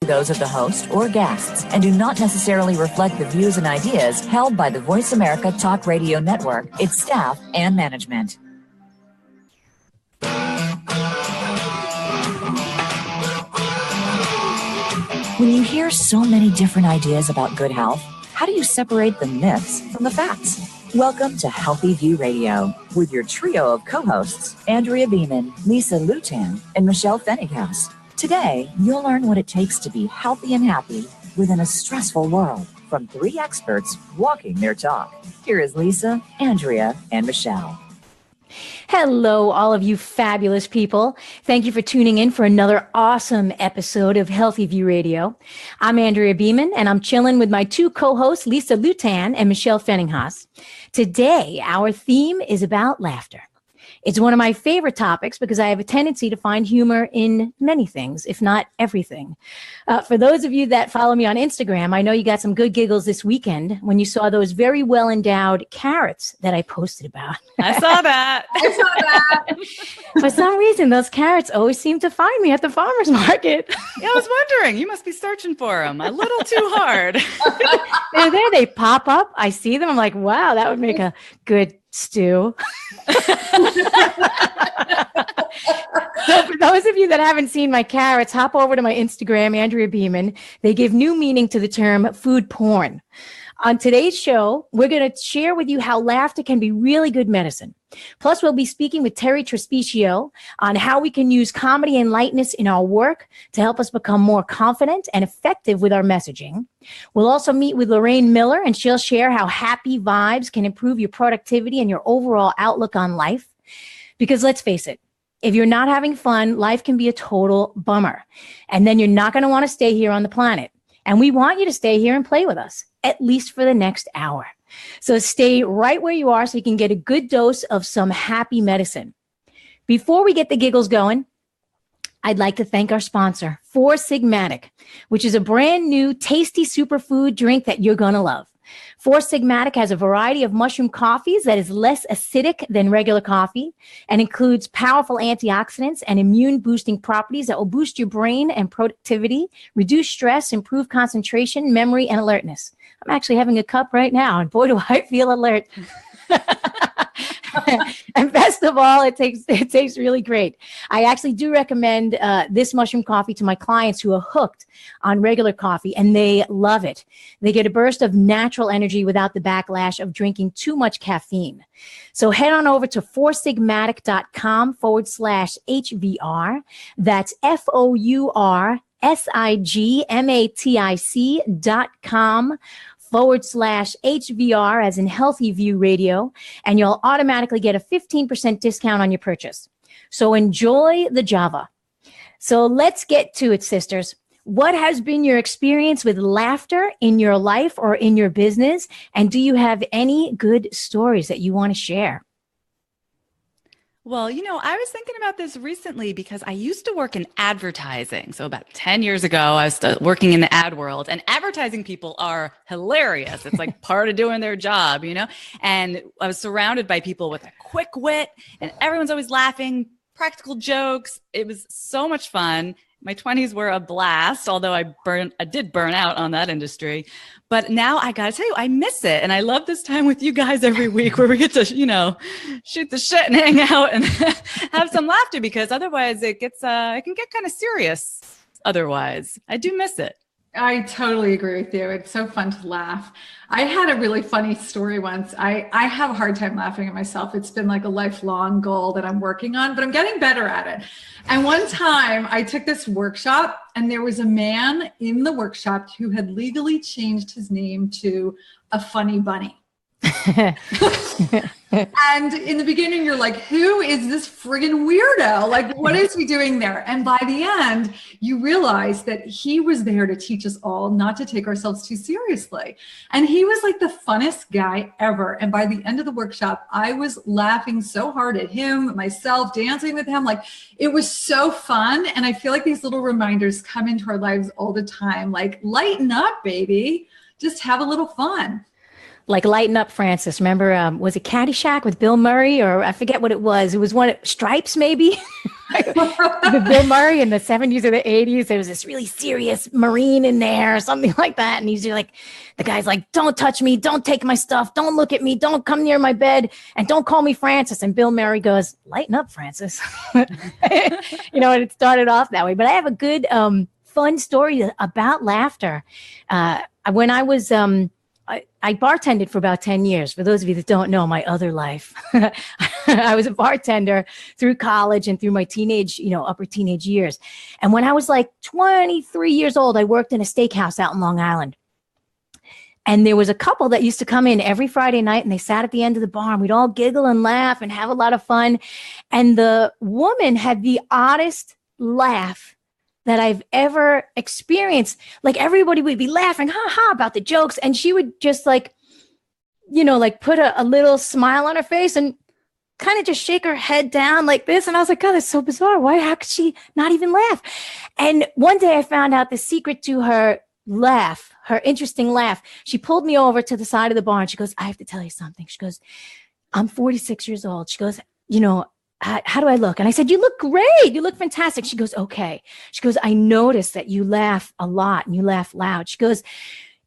those of the host or guests and do not necessarily reflect the views and ideas held by the Voice America Talk Radio Network, its staff, and management. When you hear so many different ideas about good health, how do you separate the myths from the facts? Welcome to Healthy View Radio with your trio of co-hosts, Andrea Beeman, Lisa Lutan, and Michelle Fenninghouse. Today, you'll learn what it takes to be healthy and happy within a stressful world from three experts walking their talk. Here is Lisa, Andrea, and Michelle. Hello, all of you fabulous people. Thank you for tuning in for another awesome episode of Healthy View Radio. I'm Andrea Beeman, and I'm chilling with my two co-hosts, Lisa Lutan and Michelle Fenninghaus. Today, our theme is about laughter. It's one of my favorite topics because I have a tendency to find humor in many things, if not everything. For those of you that follow me on Instagram, I know you got some good giggles this weekend when you saw those very well-endowed carrots that I posted about. I saw that. For some reason, those carrots always seem to find me at the farmer's market. Yeah, I was wondering. You must be searching for them a little too hard. They're there. They pop up. I see them. I'm like, wow, that would make a good stew. So for those of you that haven't seen my carrots, hop over to my Instagram, Andrea Beeman. They give new meaning to the term food porn. On today's show, we're going to share with you how laughter can be really good medicine. Plus, we'll be speaking with Terri Trespicio on how we can use comedy and lightness in our work to help us become more confident and effective with our messaging. We'll also meet with Lorraine Miller, and she'll share how happy vibes can improve your productivity and your overall outlook on life. Because let's face it, if you're not having fun, life can be a total bummer. And then you're not going to want to stay here on the planet. And we want you to stay here and play with us, at least for the next hour. So stay right where you are so you can get a good dose of some happy medicine. Before we get the giggles going, I'd like to thank our sponsor, Four Sigmatic, which is a brand new tasty superfood drink that you're going to love. Four Sigmatic has a variety of mushroom coffees that is less acidic than regular coffee and includes powerful antioxidants and immune-boosting properties that will boost your brain and productivity, reduce stress, improve concentration, memory, and alertness. I'm actually having a cup right now, and boy, do I feel alert. And best of all, it tastes really great. I actually do recommend this mushroom coffee to my clients who are hooked on regular coffee, and they love it. They get a burst of natural energy without the backlash of drinking too much caffeine. So head on over to foursigmatic.com/HVR. That's FOURSIGMATIC.com/HVR as in Healthy View Radio, and you'll automatically get a 15% discount on your purchase. So enjoy the Java. So let's get to it, sisters. What has been your experience with laughter in your life or in your business? And do you have any good stories that you want to share? Well, I was thinking about this recently because I used to work in advertising. So about 10 years ago, I was working in the ad world, and advertising people are hilarious. It's like part of doing their job, and I was surrounded by people with a quick wit, and everyone's always laughing, practical jokes. It was so much fun. My 20s were a blast, although I did burn out on that industry. But now I got to tell you, I miss it. And I love this time with you guys every week where we get to, shoot the shit and hang out and have some laughter, because otherwise it can get kind of serious otherwise. I do miss it. I totally agree with you. It's so fun to laugh. I had a really funny story once. I have a hard time laughing at myself. It's been like a lifelong goal that I'm working on, but I'm getting better at it. And one time I took this workshop, and there was a man in the workshop who had legally changed his name to a funny bunny. And in the beginning, you're like, who is this friggin' weirdo? Like, what is he doing there? And by the end, you realize that he was there to teach us all not to take ourselves too seriously. And he was like the funnest guy ever. And by the end of the workshop, I was laughing so hard at him, myself, dancing with him. Like, it was so fun. And I feel like these little reminders come into our lives all the time. Like, lighten up, baby. Just have a little fun. like Lighten Up, Francis. Remember, was it Caddyshack with Bill Murray, or I forget what it was. It was one of Stripes, maybe. The Bill Murray in the 70s or the 80s. There was this really serious Marine in there or something like that. And he's like, the guy's like, don't touch me. Don't take my stuff. Don't look at me. Don't come near my bed. And don't call me Francis. And Bill Murray goes, lighten up, Francis. You know, and it started off that way. But I have a good, fun story about laughter. When I was, I bartended for about 10 years. For those of you that don't know my other life, I was a bartender through college and through my teenage, upper teenage years. And when I was like 23 years old, I worked in a steakhouse out in Long Island. And there was a couple that used to come in every Friday night, and they sat at the end of the bar, and we'd all giggle and laugh and have a lot of fun. And the woman had the oddest laugh that I've ever experienced. Like, everybody would be laughing, ha ha, about the jokes. And she would just put a little smile on her face and kind of just shake her head down like this. And I was like, God, that's so bizarre. How could she not even laugh? And one day I found out the secret to her laugh, her interesting laugh. She pulled me over to the side of the bar and she goes, I have to tell you something. She goes, I'm 46 years old. She goes, how do I look? And I said, you look great. You look fantastic. She goes, okay. She goes, I noticed that you laugh a lot and you laugh loud. She goes,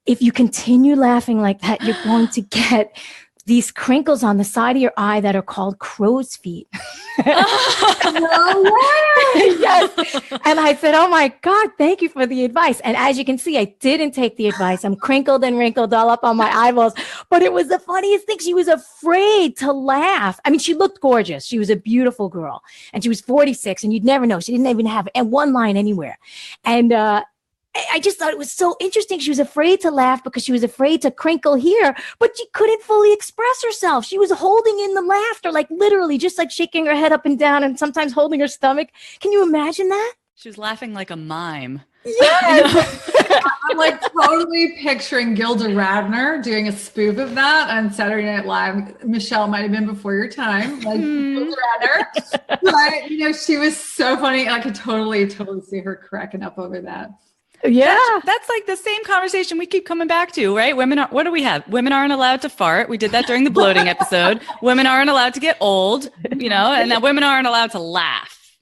if you continue laughing like that, you're going to get these crinkles on the side of your eye that are called crow's feet. No way. Yes. And I said, oh my God, thank you for the advice. And as you can see, I didn't take the advice. I'm crinkled and wrinkled all up on my eyeballs. But it was the funniest thing. She was afraid to laugh. I mean, she looked gorgeous. She was a beautiful girl. And she was 46. And you'd never know. She didn't even have one line anywhere. And I just thought it was so interesting. She was afraid to laugh because she was afraid to crinkle here, but she couldn't fully express herself. She was holding in the laughter, like literally just like shaking her head up and down and sometimes holding her stomach. Can you imagine that? She was laughing like a mime. Yes. I'm like totally picturing Gilda Radner doing a spoof of that on Saturday Night Live. Michelle might have been before your time, like Gilda Radner. But, she was so funny. I could totally see her cracking up over that. Yeah. That's like the same conversation we keep coming back to, right? What do we have? Women aren't allowed to fart. We did that during the bloating episode. Women aren't allowed to get old, and then women aren't allowed to laugh.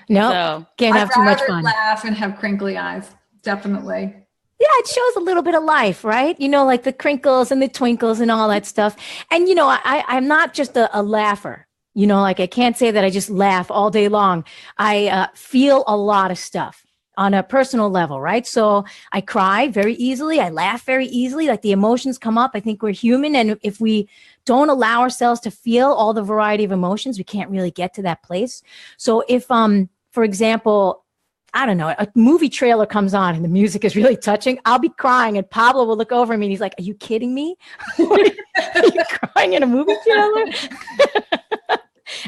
No, So, can't have too much fun. Laugh and have crinkly eyes. Definitely. Yeah, it shows a little bit of life, right? Like the crinkles and the twinkles and all that stuff. And, I'm not just a laugher. I can't say that I just laugh all day long. I feel a lot of stuff on a personal level, right? So I cry very easily. I laugh very easily. Like the emotions come up. I think we're human. And if we don't allow ourselves to feel all the variety of emotions, we can't really get to that place. So if, for example, I don't know, a movie trailer comes on and the music is really touching, I'll be crying and Pablo will look over at me and he's like, are you kidding me? Are you crying in a movie trailer?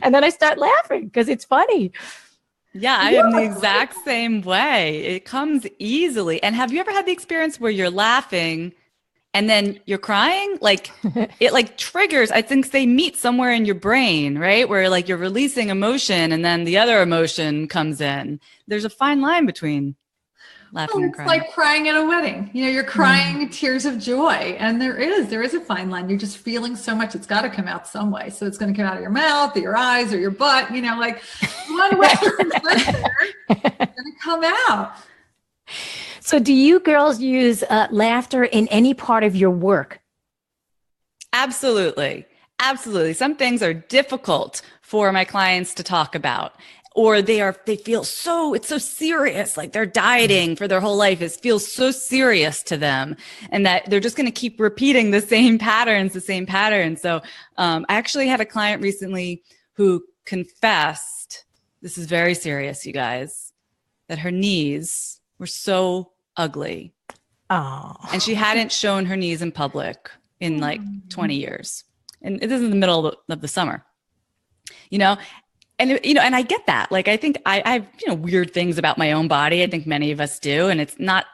And then I start laughing because it's funny. Yeah, I am the exact same way. It comes easily. And have you ever had the experience where you're laughing and then you're crying? Like it triggers, I think they meet somewhere in your brain, right? Where like you're releasing emotion and then the other emotion comes in. There's a fine line between laughing and crying. It's like crying at a wedding. You're crying tears of joy. And there is a fine line. You're just feeling so much. It's got to come out some way. So it's going to come out of your mouth or your eyes or your butt, like one way or another, it's going to come out. So do you girls use laughter in any part of your work? Absolutely. Absolutely. Some things are difficult for my clients to talk about. Or they feel it's so serious, like they're dieting for their whole life. It feels so serious to them and that they're just going to keep repeating the same patterns. So I actually had a client recently who confessed, this is very serious, you guys, that her knees were so ugly. Oh. And she hadn't shown her knees in public in like 20 years. And it is in the middle of the summer, And, and I get that. Like, I think I have, weird things about my own body. I think many of us do. And it's not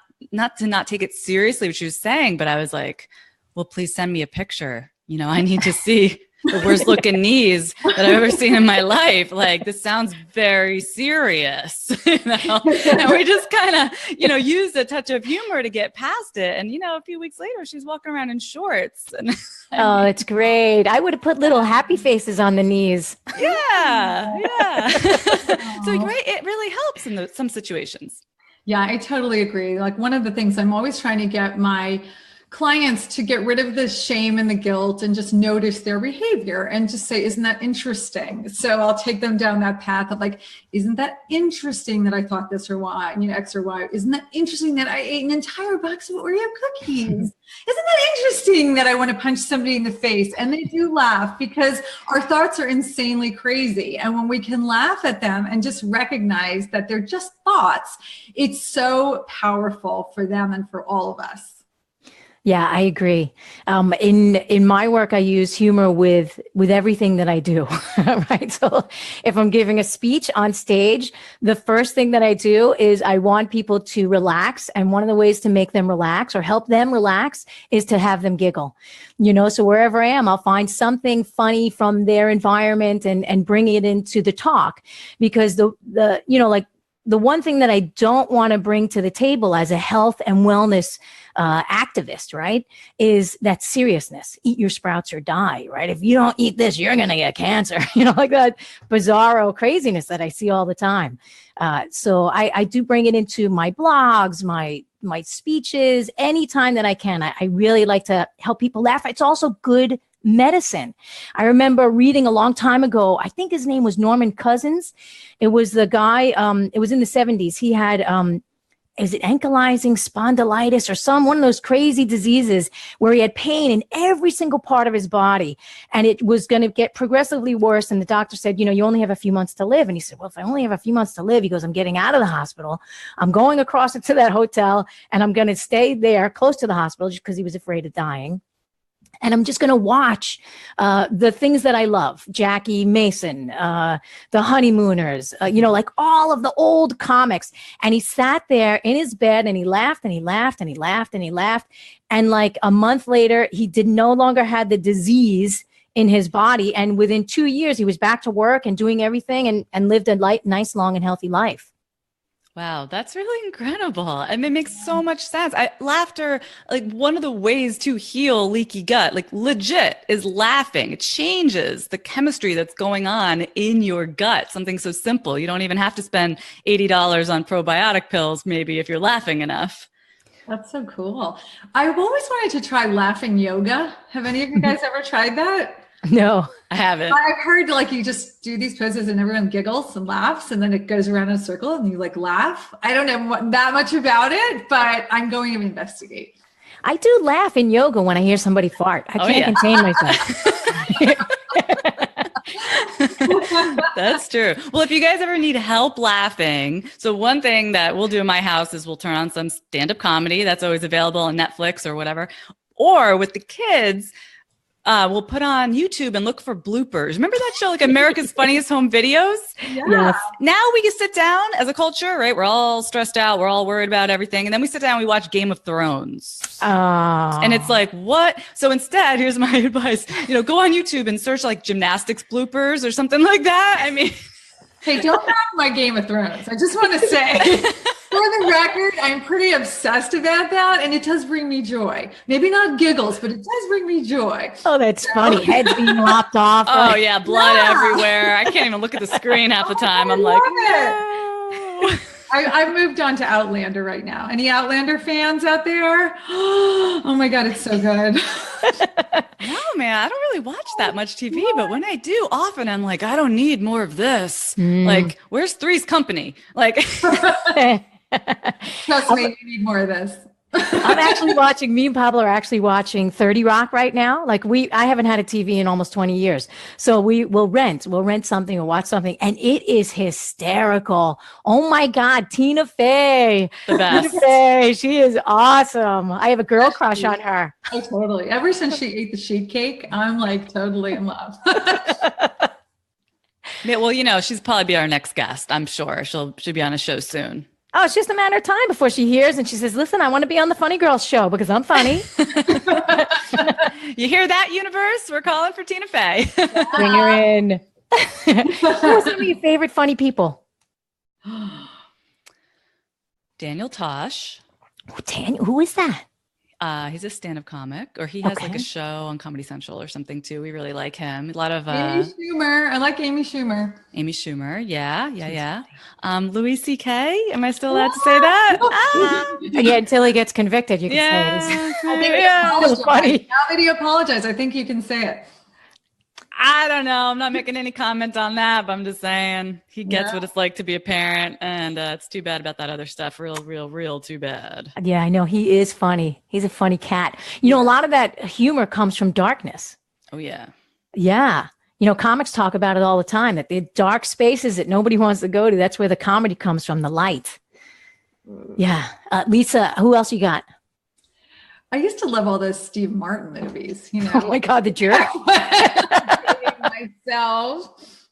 to not take it seriously, what she was saying, but I was like, well, please send me a picture. I need to see the worst looking knees that I've ever seen in my life. Like, this sounds very serious, you know? And we just kind of, you know, used a touch of humor to get past it. And, you know, a few weeks later, she's walking around in shorts. And oh, it's great. I would have put little happy faces on the knees. Yeah. So it really helps in some situations. Yeah, I totally agree. Like, one of the things I'm always trying to get my clients to get rid of the shame and the guilt and just notice their behavior and just say, isn't that interesting? So I'll take them down that path of like, isn't that interesting that I thought this or Y, you know, X or Y? Isn't that interesting that I ate an entire box of Oreo cookies? Isn't that interesting that I want to punch somebody in the face? And they do laugh, because our thoughts are insanely crazy. And when we can laugh at them and just recognize that they're just thoughts, it's so powerful for them and for all of us. Yeah, I agree. In my work, I use humor with everything that I do, right? So if I'm giving a speech on stage, the first thing that I do is I want people to relax. And one of the ways to make them relax or help them relax is to have them giggle, you know? So wherever I am, I'll find something funny from their environment and bring it into the talk, because the you know, like, the one thing that I don't want to bring to the table as a health and wellness activist, right, is that seriousness. Eat your sprouts or die, right? If you don't eat this, you're going to get cancer, you know, like that bizarro craziness that I see all the time. So I do bring it into my blogs, my speeches, anytime that I can. I really like to help people laugh. It's also good medicine. I remember reading a long time ago, I think his name was Norman Cousins. It was the guy, it was in the 70s. He had, is it ankylosing spondylitis or one of those crazy diseases where he had pain in every single part of his body, and it was going to get progressively worse. And the doctor said, you know, you only have a few months to live. And he said, well, if I only have a few months to live, he goes, I'm getting out of the hospital. I'm going across it to that hotel, and I'm going to stay there close to the hospital, just because he was afraid of dying. And I'm just going to watch the things that I love, Jackie Mason, The Honeymooners, you know, like all of the old comics. And he sat there in his bed and he laughed and he laughed and he laughed and he laughed. And like a month later, he no longer had the disease in his body. And within 2 years, he was back to work and doing everything and lived a nice, long and healthy life. Wow, that's really incredible. I mean, it makes so much sense. Laughter, like, one of the ways to heal leaky gut, like, legit, is laughing. It changes the chemistry that's going on in your gut. Something so simple. You don't even have to spend $80 on probiotic pills, maybe, if you're laughing enough. That's so cool. I've always wanted to try laughing yoga. Have any of you guys ever tried that? No, I haven't. I've heard, like, you just do these poses and everyone giggles and laughs, and then it goes around in a circle and you like laugh. I don't know that much about it, but I'm going to investigate. I do laugh in yoga when I hear somebody fart. I can't contain myself. That's true. Well, if you guys ever need help laughing, so one thing that we'll do in my house is we'll turn on some stand-up comedy that's always available on Netflix or whatever. Or with the kids, we'll put on YouTube and look for bloopers. Remember that show, like America's Funniest Home Videos? Yeah. Yes. Now we can sit down as a culture, right? We're all stressed out. We're all worried about everything. And then we sit down and we watch Game of Thrones. And it's like, what? So instead, here's my advice. You know, go on YouTube and search like gymnastics bloopers or something like that. I mean... Hey, don't knock my Game of Thrones. I just want to say, for the record, I'm pretty obsessed about that, and it does bring me joy. Maybe not giggles, but it does bring me joy. Oh, that's funny. Heads being lopped off. Oh, yeah, blood everywhere. I can't even look at the screen half the time. I'm like, no. I've moved on to Outlander right now. Any Outlander fans out there? Oh my God, it's so good. No, man, I don't really watch that much TV, but when I do, often I'm like, I don't need more of this. Like, where's Three's Company? Like, trust me, you need more of this. I'm actually watching, me and Pablo are actually watching 30 Rock right now. Like I haven't had a TV in almost 20 years. So we'll rent something or watch something, and it is hysterical. Oh my God, Tina Fey. The best. Tina Fey, she is awesome. I have a girl crush on her. Oh, totally. Ever since she ate the sheet cake, I'm like totally in love. Yeah, well, you know, she's probably be our next guest. I'm sure she'll be on a show soon. Oh, it's just a matter of time before she hears and she says, listen, I want to be on the Funny Girls show because I'm funny. You hear that, universe? We're calling for Tina Fey. Bring her in. Who are some of your favorite funny people? Daniel Tosh. Oh, Daniel, who is that? He's a stand-up comic, or he has like a show on Comedy Central or something too. We really like him. A lot of Amy Schumer. I like Amy Schumer. Amy Schumer. Yeah. Louis C.K. Am I still allowed to say that? Yeah, until he gets convicted, you can say it. I think it's funny. Now that he apologized, I think you can say it. I don't know. I'm not making any comment on that, but I'm just saying he gets what it's like to be a parent, and it's too bad about that other stuff. Real too bad. Yeah, I know. He is funny. He's a funny cat. You know, a lot of that humor comes from darkness. Oh, yeah. Yeah. You know, comics talk about it all the time, that the dark spaces that nobody wants to go to, that's where the comedy comes from, the light. Yeah. Lisa, who else you got? I used to love all those Steve Martin movies, you know. Oh my God, the jerk. Myself.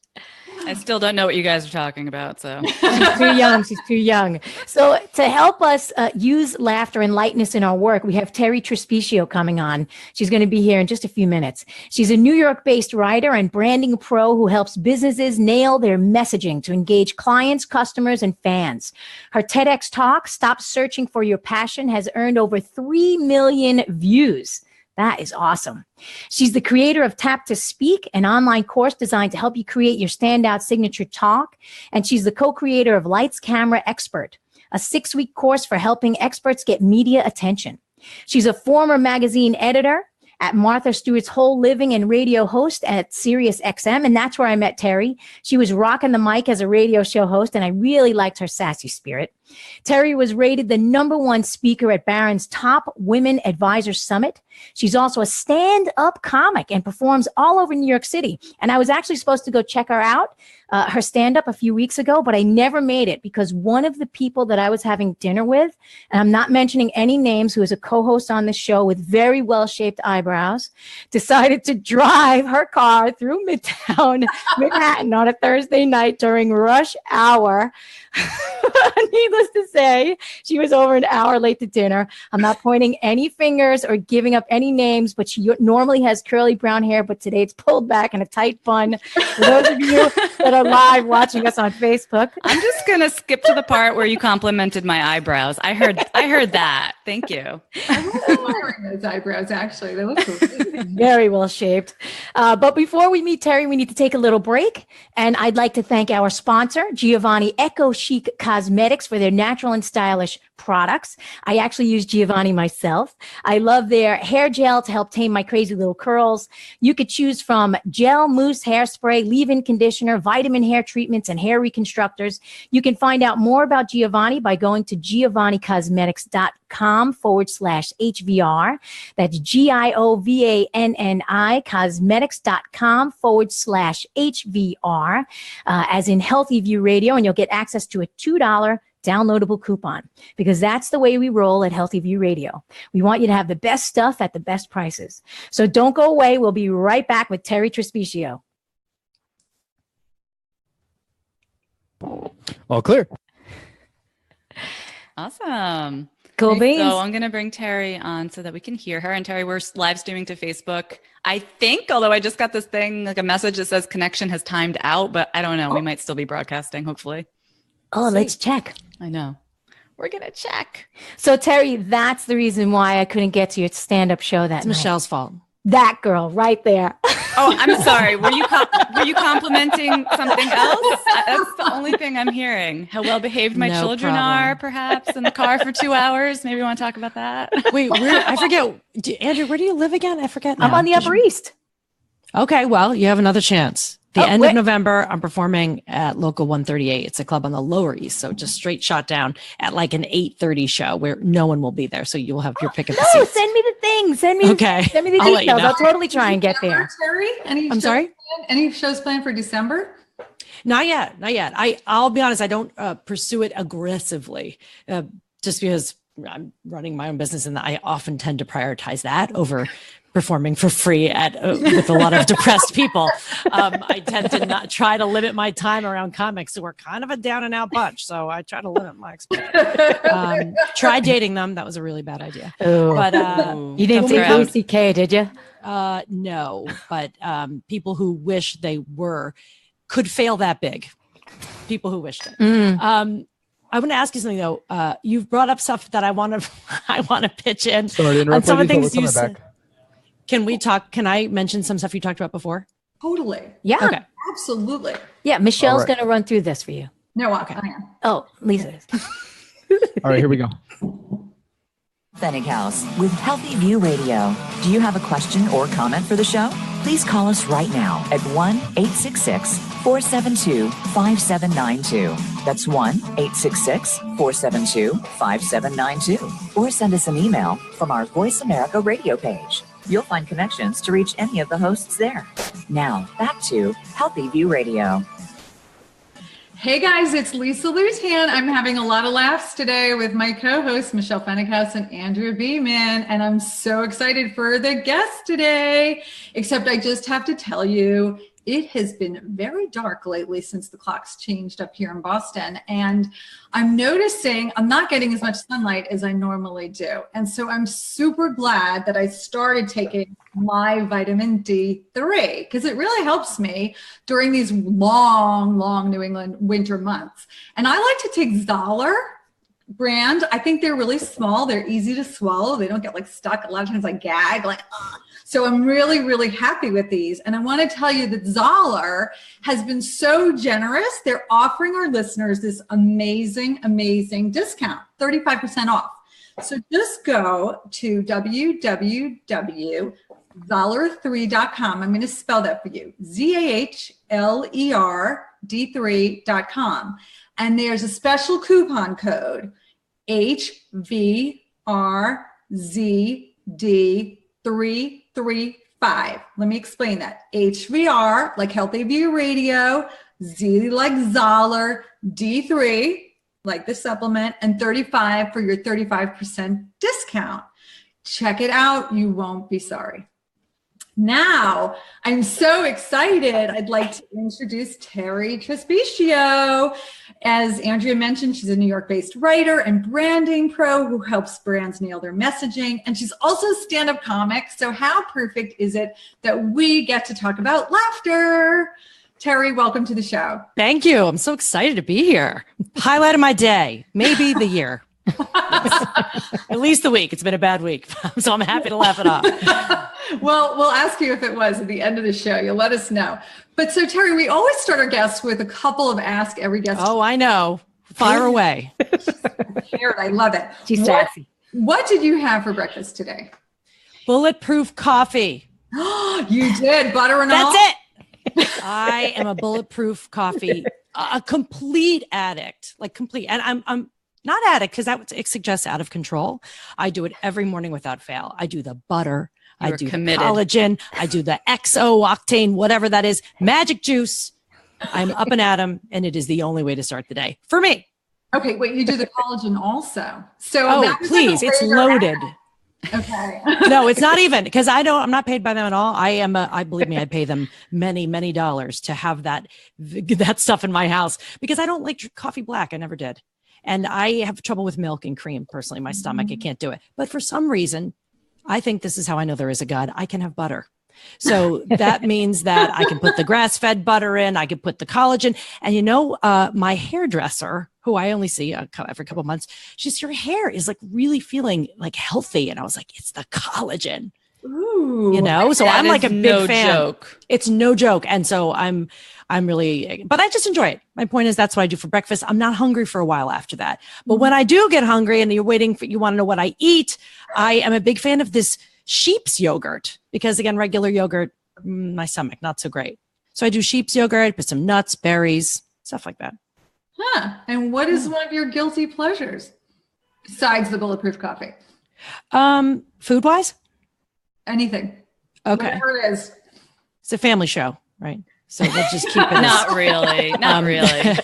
I still don't know what you guys are talking about. So She's too young. So to help us use laughter and lightness in our work, we have Terri Trespicio coming on. She's going to be here in just a few minutes. She's a New York-based writer and branding pro who helps businesses nail their messaging to engage clients, customers, and fans. Her TEDx talk, Stop Searching for Your Passion, has earned over 3 million views. That is awesome. She's the creator of Tap to Speak, an online course designed to help you create your standout signature talk. And she's the co-creator of Lights, Camera, Expert, a 6-week course for helping experts get media attention. She's a former magazine editor at Martha Stewart's Whole Living and radio host at Sirius XM. And that's where I met Terri. She was rocking the mic as a radio show host, and I really liked her sassy spirit. Terri was rated the #1 speaker at Barron's Top Women Advisors Summit. She's also a stand-up comic and performs all over New York City. And I was actually supposed to go check her out, her stand-up a few weeks ago, but I never made it because one of the people that I was having dinner with, and I'm not mentioning any names, who is a co-host on the show with very well-shaped eyebrows, decided to drive her car through Midtown Manhattan on a Thursday night during rush hour. Needless to say, she was over an hour late to dinner. I'm not pointing any fingers or giving up any names, but she normally has curly brown hair, but today it's pulled back in a tight bun. For those of you that are live watching us on Facebook, I'm just going to skip to the part where you complimented my eyebrows. I heard that. Thank you. I'm admiring those eyebrows, actually. They look great. Very well shaped. But before we meet Terri, we need to take a little break. And I'd like to thank our sponsor, Giovanni Eco Chic Cosmetics, for their natural and stylish products. I actually use Giovanni myself. I love their hair gel to help tame my crazy little curls. You could choose from gel, mousse, hairspray, leave-in conditioner, vitamin hair treatments, and hair reconstructors. You can find out more about Giovanni by going to giovannicosmetics.com/HVR. That's GIOVANNI cosmetics.com/HVR, as in Healthy View Radio, and you'll get access to a $2 downloadable coupon, because that's the way we roll at Healthy View Radio. We want you to have the best stuff at the best prices. So don't go away. We'll be right back with Terri Trespicio. All clear. Awesome. Cool beans. So I'm going to bring Terri on so that we can hear her. And Terri, we're live streaming to Facebook. I think, although I just got this thing, like a message that says connection has timed out, but I don't know. We might still be broadcasting, hopefully. Oh, let's check. I know. We're going to check. So Terri, that's the reason why I couldn't get to your stand-up show that It's night. Michelle's fault. That girl right there. Oh, I'm sorry. Were you complimenting something else? That's the only thing I'm hearing. How well behaved my children are, perhaps, in the car for 2 hours. Maybe you want to talk about that. Wait, I forget. Andrew, where do you live again? I forget. I'm on the Upper East. Okay, well, you have another chance. The end of November, I'm performing at Local 138. It's a club on the Lower East, so just straight shot down at like an 8:30 show where no one will be there, so you'll have your pick of the seats. Send me the thing. Send me the details. I'll let you know. I'll totally try and get there. Terri, I'm sorry? Any shows planned for December? Not yet. I'll be honest, I don't pursue it aggressively, just because I'm running my own business and I often tend to prioritize that over performing for free with a lot of depressed people. I tend to not try to limit my time around comics who are kind of a down and out bunch. So I try to limit my exposure. Try dating them. That was a really bad idea. But you didn't think Lucy K, did you? No, but people who wish they were could fail that big. People who wished it. I want to ask you something though. You've brought up stuff that I want to pitch in. Sorry to interrupt. On some of the things you said. said. Can we talk? Can I mention some stuff you talked about before? Totally. Yeah. Okay. Absolutely. Yeah. Michelle's All right. going to run through this for you. No, I Okay. am. Oh, Lisa is. All right, here we go. Authentic House with Healthy View Radio. Do you have a question or comment for the show? Please call us right now at 1-866-472-5792. That's 1-866-472-5792. Or send us an email from our Voice America radio page. You'll find connections to reach any of the hosts there. Now, back to Healthy View Radio. Hey guys, it's Lisa Lutan. I'm having a lot of laughs today with my co-hosts, Michelle Fennickhouse and Andrea Beeman, and I'm so excited for the guest today. Except I just have to tell you, it has been very dark lately since the clocks changed up here in Boston. And I'm noticing I'm not getting as much sunlight as I normally do. And so I'm super glad that I started taking my vitamin D3 because it really helps me during these long New England winter months. And I like to take Zoller brand. I think they're really small. They're easy to swallow. They don't get like stuck. A lot of times I gag like, ugh. So I'm really happy with these. And I want to tell you that Zoller has been so generous. They're offering our listeners this amazing discount, 35% off. So just go to www.zoller3.com. I'm going to spell that for you. ZAHLERD3.com. And there's a special coupon code, HVRZD335. Let me explain that. HVR, like Healthy View Radio, Z like Zoller, D3, like the supplement, and 35 for your 35% discount. Check it out. You won't be sorry. Now, I'm so excited. I'd like to introduce Terri Trespicio. As Andrea mentioned, she's a New York-based writer and branding pro who helps brands nail their messaging. And she's also a stand-up comic. So how perfect is it that we get to talk about laughter? Terri, welcome to the show. Thank you. I'm so excited to be here. Highlight of my day, maybe the year. At least the week. It's been a bad week, so I'm happy to laugh it off. Well, we'll ask you if it was at the end of the show. You'll let us know. But so, Terri, we always start our guests with a couple of Ask Every Guest. Oh, I know. Fire away. I love it. She's sassy. What did you have for breakfast today? Bulletproof coffee. You did. Butter and all? That's it. I am a bulletproof coffee, a complete addict, like complete. And I'm not addict because that would suggest out of control. I do it every morning without fail. I do the butter. I do the collagen. I do the XO octane, whatever that is. Magic juice. I'm up and at 'em, and it is the only way to start the day for me. Okay, wait, you do the collagen also. So Oh, please. It's loaded. Okay. No, it's not even because I'm not paid by them at all. I believe me, I pay them many dollars to have that stuff in my house because I don't like coffee black. I never did. And I have trouble with milk and cream personally. My stomach, I can't do it. But for some reason, I think this is how I know there is a God. I can have butter. So that means that I can put the grass-fed butter in. I can put the collagen. And my hairdresser, who I only see every couple of months, she says, your hair is like really feeling like healthy. And I was like, it's the collagen. Ooh, So I'm like a big fan. Joke. It's no joke. And so I'm really, but I just enjoy it. My point is that's what I do for breakfast. I'm not hungry for a while after that. But when I do get hungry and you want to know what I eat, I am a big fan of this sheep's yogurt because again, regular yogurt, my stomach, not so great. So I do sheep's yogurt, put some nuts, berries, stuff like that. Huh. And what is one of your guilty pleasures besides the bulletproof coffee? Food wise? Anything. Okay. Whatever it is. It's a family show, right? So we'll just keep it. Not really. Not really.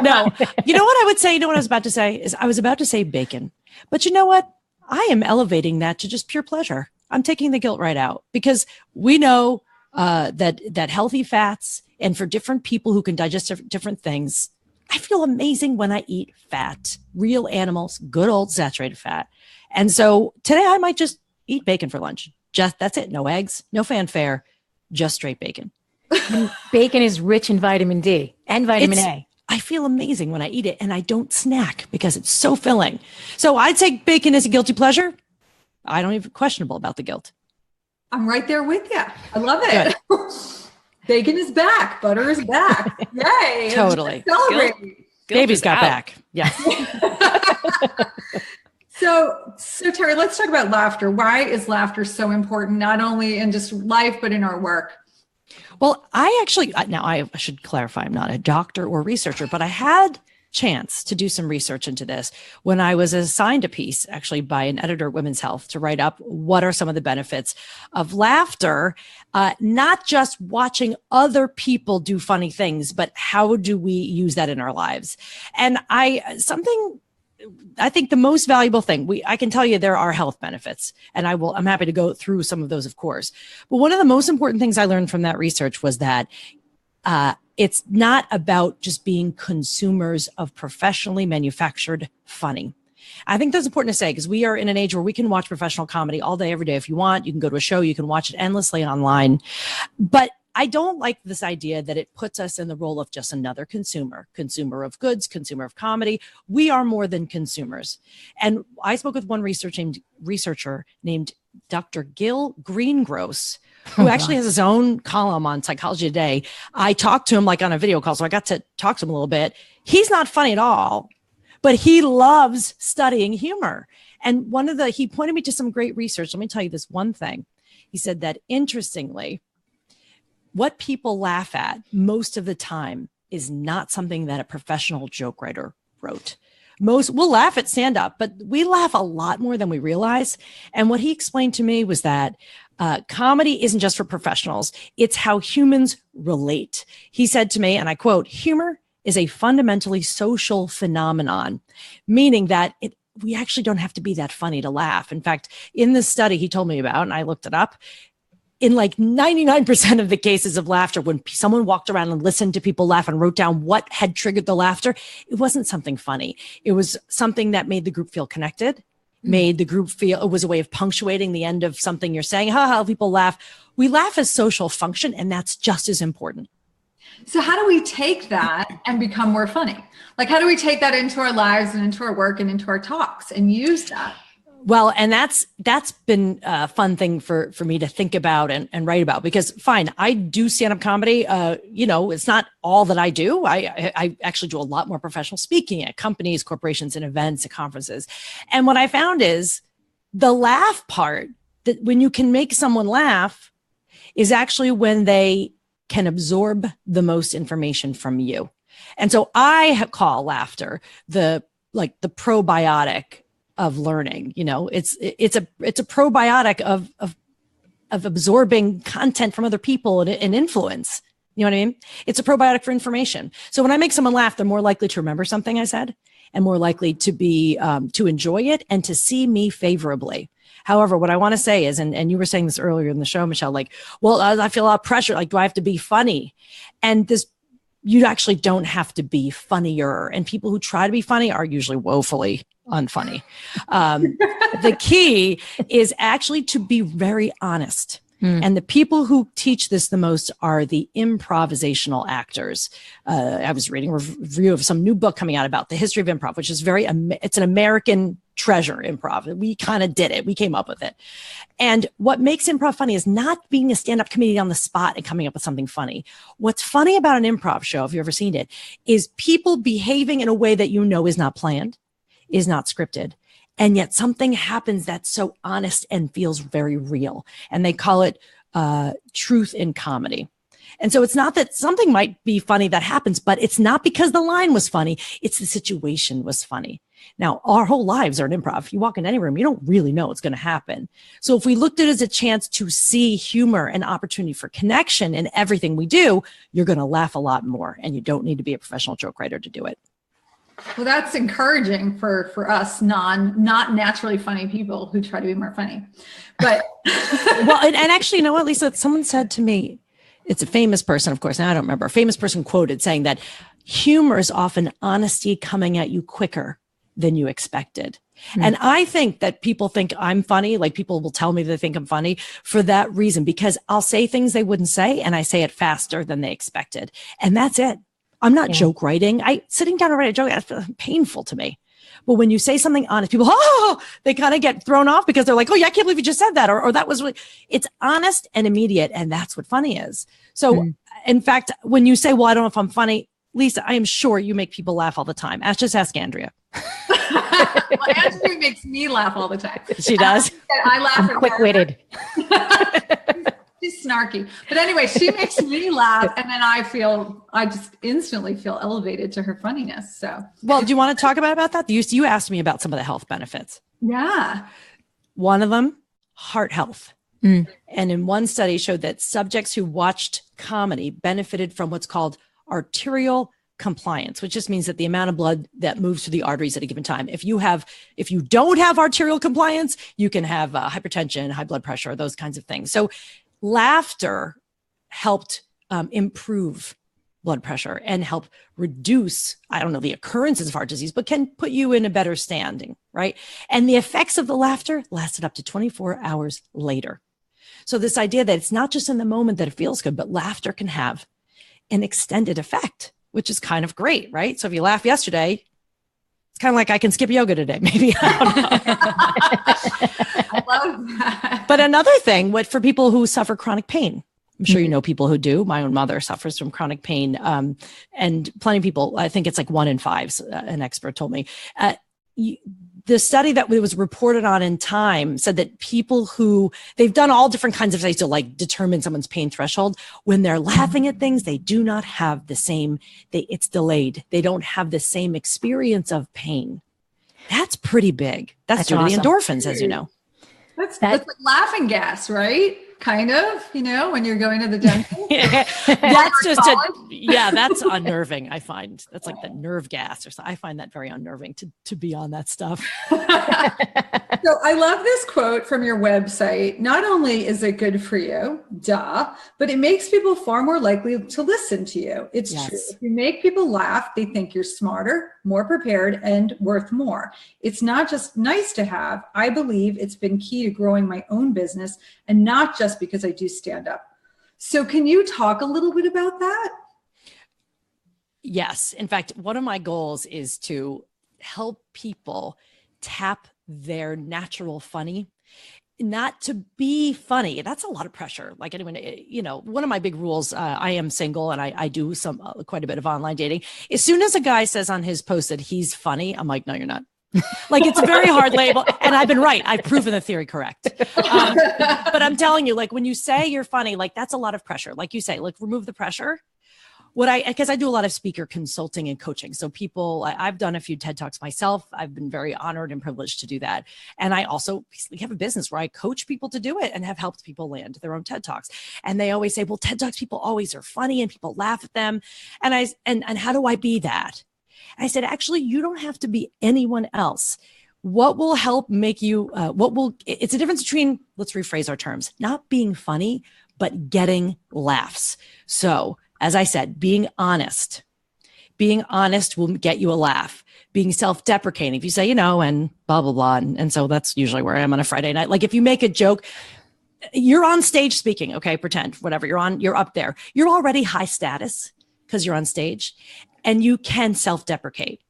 No. You know what I would say? You know what I was about to say is I was about to say bacon, but you know what? I am elevating that to just pure pleasure. I'm taking the guilt right out, because we know that healthy fats, and for different people who can digest different things, I feel amazing when I eat fat, real animals, good old saturated fat. And so today I might just eat bacon for lunch. That's it. No eggs, no fanfare, just straight bacon. And bacon is rich in vitamin D and vitamin A. I feel amazing when I eat it, and I don't snack because it's so filling. So I'd say bacon is a guilty pleasure. I don't even questionable about the guilt. I'm right there with you. I love it. Bacon is back. Butter is back. Yay. Totally. Celebrate. Baby's got back. Yeah. So Terri, let's talk about laughter. Why is laughter so important, not only in just life, but in our work? Well, I should clarify, I'm not a doctor or researcher, but I had chance to do some research into this when I was assigned a piece, actually by an editor at Women's Health, to write up what are some of the benefits of laughter, not just watching other people do funny things, but how do we use that in our lives? And I think the most valuable thing, I can tell you there are health benefits, and I'm happy to go through some of those, of course. But one of the most important things I learned from that research was that it's not about just being consumers of professionally manufactured funny. I think that's important to say, because we are in an age where we can watch professional comedy all day, every day if you want. You can go to a show, you can watch it endlessly online. But I don't like this idea that it puts us in the role of just another consumer of goods, consumer of comedy. We are more than consumers. And I spoke with one researcher named Dr. Gil Greengross, who actually has his own column on Psychology Today. I talked to him like on a video call, so I got to talk to him a little bit. He's not funny at all, but he loves studying humor. And he pointed me to some great research. Let me tell you this one thing. He said that, interestingly, what people laugh at most of the time is not something that a professional joke writer wrote. We'll laugh at stand-up, but we laugh a lot more than we realize. And what he explained to me was that comedy isn't just for professionals. It's how humans relate. He said to me, and I quote, "Humor is a fundamentally social phenomenon," meaning that we actually don't have to be that funny to laugh. In fact, in this study he told me about, and I looked it up, in like 99% of the cases of laughter, when someone walked around and listened to people laugh and wrote down what had triggered the laughter, it wasn't something funny. It was something that made the group feel connected, made the group feel, it was a way of punctuating the end of something you're saying. How people laugh. We laugh as social function, and that's just as important. So how do we take that and become more funny? Like, how do we take that into our lives and into our work and into our talks and use that? Well, and that's been a fun thing for me to think about and write about, because fine, I do stand-up comedy. It's not all that I do. I actually do a lot more professional speaking at companies, corporations, and events and conferences. And what I found is the laugh part, that when you can make someone laugh, is actually when they can absorb the most information from you. And so I call laughter the probiotic of learning. It's a probiotic of absorbing content from other people and influence. You know what I mean? It's a probiotic for information. So when I make someone laugh, they're more likely to remember something I said, and more likely to be to enjoy it and to see me favorably. However, what I want to say is, and you were saying this earlier in the show, Michelle, like, well, I feel a lot of pressure. Like, do I have to be funny? And you actually don't have to be funnier. And people who try to be funny are usually woefully unfunny. The key is actually to be very honest. And the people who teach this the most are the improvisational actors. I was reading a review of some new book coming out about the history of improv, which is it's an American treasure, improv. We kind of did it. We came up with it. And what makes improv funny is not being a stand-up comedian on the spot and coming up with something funny. What's funny about an improv show, if you've ever seen it, is people behaving in a way that is not planned, is not scripted. And yet something happens that's so honest and feels very real. And they call it truth in comedy. And so it's not that something might be funny that happens, but it's not because the line was funny. It's the situation was funny. Now, our whole lives are an improv. If you walk in any room, you don't really know what's going to happen. So if we looked at it as a chance to see humor and opportunity for connection in everything we do, you're going to laugh a lot more. And you don't need to be a professional joke writer to do it. Well, that's encouraging for us not naturally funny people who try to be more funny. But well, and actually, you know what, Lisa, someone said to me, it's a famous person, of course, now I don't remember, a famous person quoted saying that humor is often honesty coming at you quicker than you expected. And I think that people think I'm funny. Like people will tell me they think I'm funny for that reason, because I'll say things they wouldn't say and I say it faster than they expected. And that's it. I'm not joke writing. Sitting down and write a joke, that's painful to me. But when you say something honest, people, they kind of get thrown off because they're like, oh yeah, I can't believe you just said that. Or that was really, it's honest and immediate. And that's what funny is. So in fact, when you say, well, I don't know if I'm funny, Lisa, I am sure you make people laugh all the time. Just ask Andrea. Well, Andrea makes me laugh all the time. She does. I laugh at quick-witted. She's snarky. But anyway, she makes me laugh. And then I just instantly feel elevated to her funniness. So, well, do you want to talk about that? You asked me about some of the health benefits. Yeah. One of them, heart health. And in one study showed that subjects who watched comedy benefited from what's called arterial compliance, which just means that the amount of blood that moves through the arteries at a given time. If you don't have arterial compliance, you can have hypertension, high blood pressure, those kinds of things. So laughter helped improve blood pressure and help reduce, I don't know, the occurrences of heart disease, but can put you in a better standing, right? And the effects of the laughter lasted up to 24 hours later. So this idea that it's not just in the moment that it feels good, but laughter can have an extended effect, which is kind of great, right? So if you laugh yesterday, it's kind of like I can skip yoga today, maybe. I don't know. I love that. But another thing, for people who suffer chronic pain, I'm sure you know people who do. My own mother suffers from chronic pain, and plenty of people, I think it's like 1 in 5, an expert told me. The study that was reported on in Time said that people they've done all different kinds of studies to like determine someone's pain threshold. When they're laughing at things, they do not have the same, it's delayed. They don't have the same experience of pain. That's pretty big. That's due to the endorphins, as you know. That's like laughing gas, right? Kind of, when you're going to the dentist. That's that's unnerving. I find that's like the nerve gas or something. I find that very unnerving to be on that stuff. So I love this quote from your website. Not only is it good for you, but it makes people far more likely to listen to you. It's true. If you make people laugh, they think you're smarter, more prepared, and worth more. It's not just nice to have. I believe it's been key to growing my own business, and not just because I do stand up. So can you talk a little bit about that? Yes. In fact, one of my goals is to help people tap their natural funny, not to be funny. That's a lot of pressure. Like anyone, one of my big rules, I am single and I do quite a bit of online dating. As soon as a guy says on his post that he's funny, I'm like, no, you're not. Like it's a very hard label. And I've been right. I've proven the theory correct. But I'm telling you, like when you say you're funny, like that's a lot of pressure. Like you say, like remove the pressure. Because I do a lot of speaker consulting and coaching. So I've done a few TED Talks myself. I've been very honored and privileged to do that. And I also basically have a business where I coach people to do it and have helped people land their own TED Talks. And they always say, well, TED Talks people always are funny and people laugh at them. And how do I be that? I said, actually, you don't have to be anyone else. What will help make you, it's a difference between, let's rephrase our terms, not being funny, but getting laughs. So as I said, being honest will get you a laugh. Being self-deprecating, if you say, and blah, blah, blah. And so that's usually where I am on a Friday night. Like if you make a joke, you're on stage speaking, okay, pretend, whatever, you're up there. You're already high status because you're on stage and you can self-deprecate.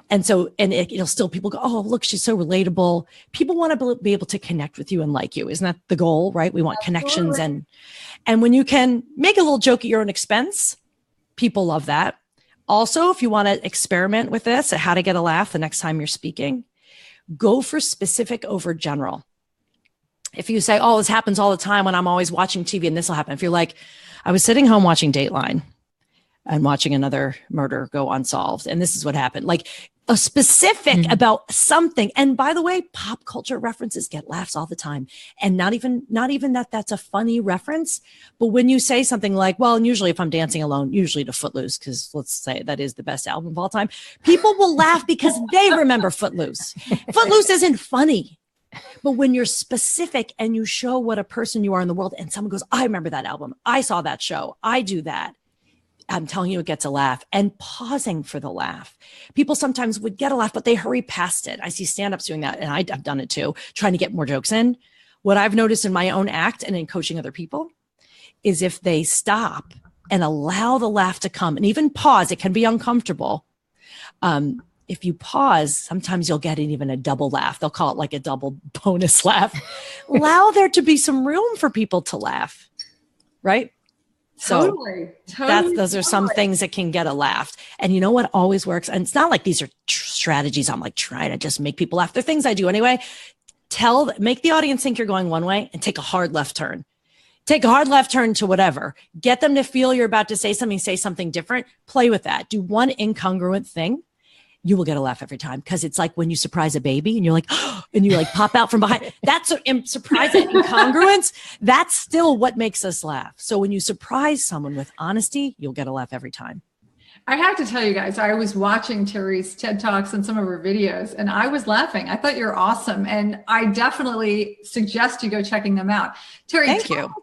And so, it'll still, people go, oh, look, she's so relatable. People want to be able to connect with you and like you. Isn't that the goal, right? We want connections. And when you can make a little joke at your own expense, people love that. Also, if you want to experiment with this, at how to get a laugh the next time you're speaking, go for specific over general. If you say, oh, this happens all the time when I'm always watching TV and this will happen. If you're like, I was sitting home watching Dateline and watching another murder go unsolved, and this is what happened. Like, a specific about something. And by the way, pop culture references get laughs all the time. And not even that that's a funny reference. But when you say something like, well, and usually if I'm dancing alone, usually to Footloose, because let's say that is the best album of all time, people will laugh because they remember Footloose. Footloose isn't funny. But when you're specific and you show what a person you are in the world, and someone goes, I remember that album. I saw that show. I do that. I'm telling you, it gets a laugh. And pausing for the laugh. People sometimes would get a laugh, but they hurry past it. I see stand-ups doing that, and I've done it too, trying to get more jokes in. What I've noticed in my own act and in coaching other people is if they stop and allow the laugh to come, and even pause, it can be uncomfortable. If you pause, sometimes you'll get even a double laugh. They'll call it like a double bonus laugh. Allow there to be some room for people to laugh, right? Totally. Those are some things that can get a laugh. And you know what always works? And it's not like these are strategies I'm like trying to just make people laugh. They're things I do anyway. Make the audience think you're going one way and take a hard left turn. Take a hard left turn to whatever. Get them to feel you're about to say something different. Play with that. Do one incongruent thing. You will get a laugh every time, because it's like when you surprise a baby and you're like, oh, and you like pop out from behind. That's a surprise and incongruence. That's still what makes us laugh. So when you surprise someone with honesty, you'll get a laugh every time. I have to tell you guys, I was watching Terri's TED Talks and some of her videos, and I was laughing. I thought you're awesome. And I definitely suggest you go checking them out. Terri, thank you.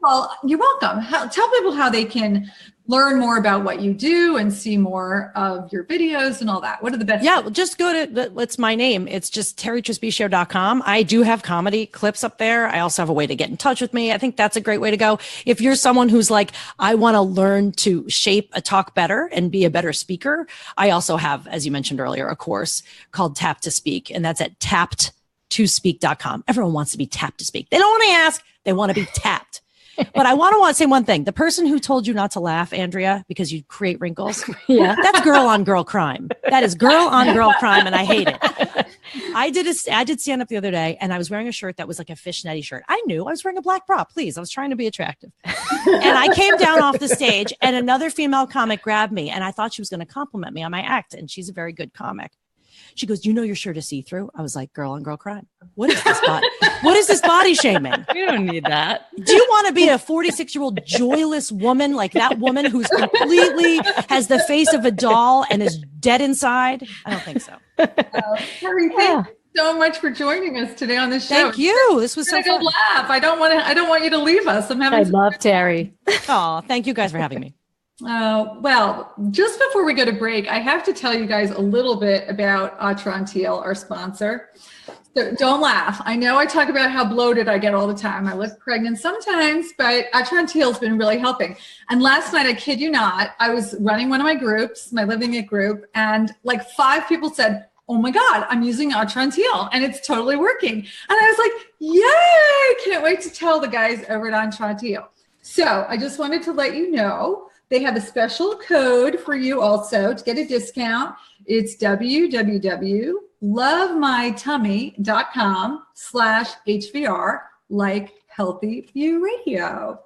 You're welcome. Tell people how they can learn more about what you do and see more of your videos and all that. What are the best? Yeah, well, just go to what's my name. It's just territrespicio.com. I do have comedy clips up there. I also have a way to get in touch with me. I think that's a great way to go. If you're someone who's like, I want to learn to shape a talk better and be a better speaker, I also have, as you mentioned earlier, a course called Tap to Speak, and that's at tapped2speak.com. Everyone wants to be tapped to speak. They don't want to ask, they want to be tapped. But I want to say one thing. The person who told you not to laugh, Andrea, because you create wrinkles, that's girl on girl crime. That is girl on girl crime, and I hate it. I did stand up the other day, and I was wearing a shirt that was like a fishnetty shirt. I knew I was wearing a black bra. Please, I was trying to be attractive. And I came down off the stage, and another female comic grabbed me, and I thought she was going to compliment me on my act, and she's a very good comic. She goes, you know your shirt is see-through? I was like, girl on girl crime. What is this body? What is this body shaming? We don't need that. Do you want to be a 46-year-old joyless woman, like that woman who's completely has the face of a doll and is dead inside? I don't think so. Terri, thank you so much for joining us today on the show. Thank you. This was so fun. Laugh. I don't want you to leave us. I love Terri. Oh, thank you guys for having me. Well, just before we go to break, I have to tell you guys a little bit about Atrantil, our sponsor. So don't laugh. I know I talk about how bloated I get all the time. I look pregnant sometimes, but Atrantil has been really helping. And last night, I kid you not, I was running one of my groups, my Living It group, and like 5 people said, oh my God, I'm using Atrantil and it's totally working. And I was like, yay, can't wait to tell the guys over at Atrantil. So I just wanted to let you know, they have a special code for you also to get a discount. It's www.lovemytummy.com/HVR, like Healthy View Radio.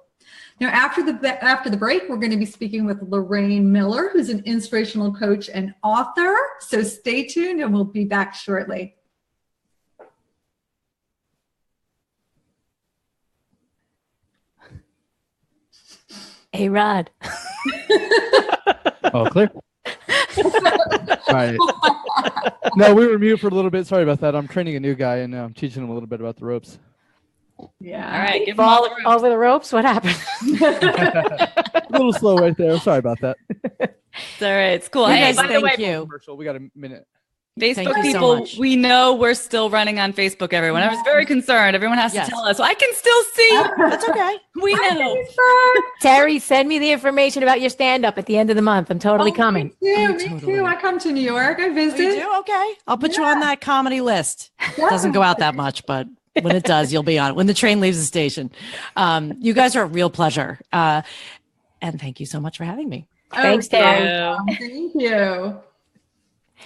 Now, after the break, we're going to be speaking with Lorraine Miller, who's an inspirational coach and author. So stay tuned and we'll be back shortly. Hey, Rod. Oh, clear. All right. No, we were mute for a little bit. Sorry about that. I'm training a new guy and I'm teaching him a little bit about the ropes. Yeah. All right. Give him all the ropes. Over the ropes. What happened? A little slow right there. Sorry about that. It's all right. It's cool. You Hey, guys, by the way, thank you. Commercial. We got a minute. Facebook Thank you so people, much. we know we're still running on Facebook, everyone. I was very concerned. Everyone has to tell us. So I can still see. That's okay. We know. Terri, send me the information about your stand-up at the end of the month. I'm totally coming. Me too. I come to New York. I visit. You do? Okay. I'll put you on that comedy list. It doesn't go out that much, but when it does, you'll be on it. When the train leaves the station. You guys are a real pleasure. And thank you so much for having me. Thanks, Terri. Thank you.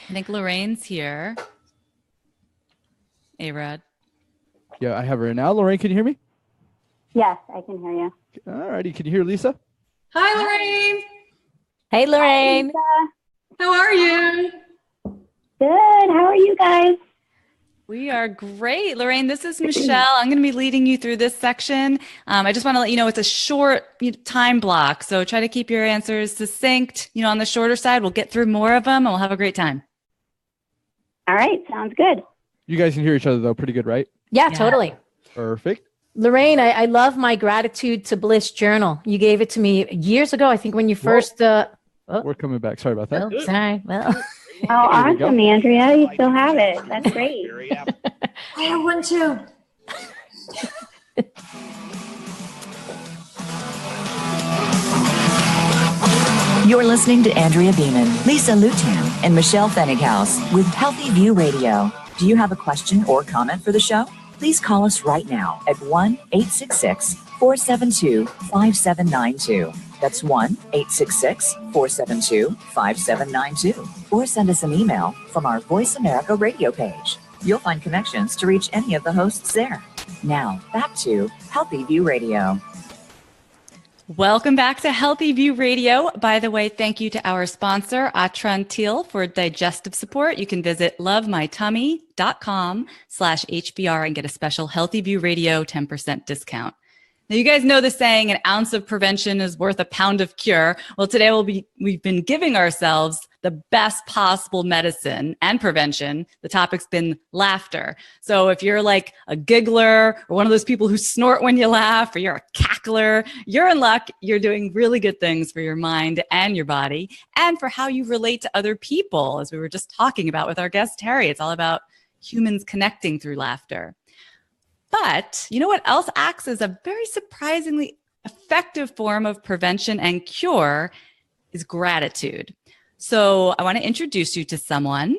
I think Lorraine's here. A-Rod. Yeah, I have her now. Lorraine, can you hear me? Yes, I can hear you. All righty. Can you hear Lisa? Hi, Lorraine. Hey, Lorraine. Lisa. How are you? Good. How are you guys? We are great. Lorraine, this is Michelle. I'm going to be leading you through this section. I just want to let you know it's a short time block. So try to keep your answers succinct. On the shorter side, we'll get through more of them and we'll have a great time. All right. Sounds good. You guys can hear each other though. Pretty good, right? Yeah, totally. Perfect. Lorraine, I love my Gratitude to Bliss journal. You gave it to me years ago. I think when you first, We're coming back. Sorry about that. oh, sorry. Well, Oh, awesome, Andrea. You still have it. That's great. I have one too. You're listening to Andrea Beeman, Lisa Lutan, and Michelle Fennighaus with Healthy View Radio. Do you have a question or comment for the show? Please call us right now at 1-866-472-5792. That's 1-866-472-5792. Or send us an email from our Voice America radio page. You'll find connections to reach any of the hosts there. Now, back to Healthy View Radio. Welcome back to Healthy View Radio. By the way, thank you to our sponsor, Atrantil, for digestive support. You can visit lovemytummy.com/HBR and get a special Healthy View Radio 10% discount. Now, you guys know the saying, an ounce of prevention is worth a pound of cure. Well, today we've been giving ourselves the best possible medicine and prevention. The topic's been laughter. So if you're like a giggler or one of those people who snort when you laugh, or you're a cackler, you're in luck. You're doing really good things for your mind and your body and for how you relate to other people, as we were just talking about with our guest, Terri. It's all about humans connecting through laughter. But you know what else acts as a very surprisingly effective form of prevention and cure is gratitude. So I want to introduce you to someone.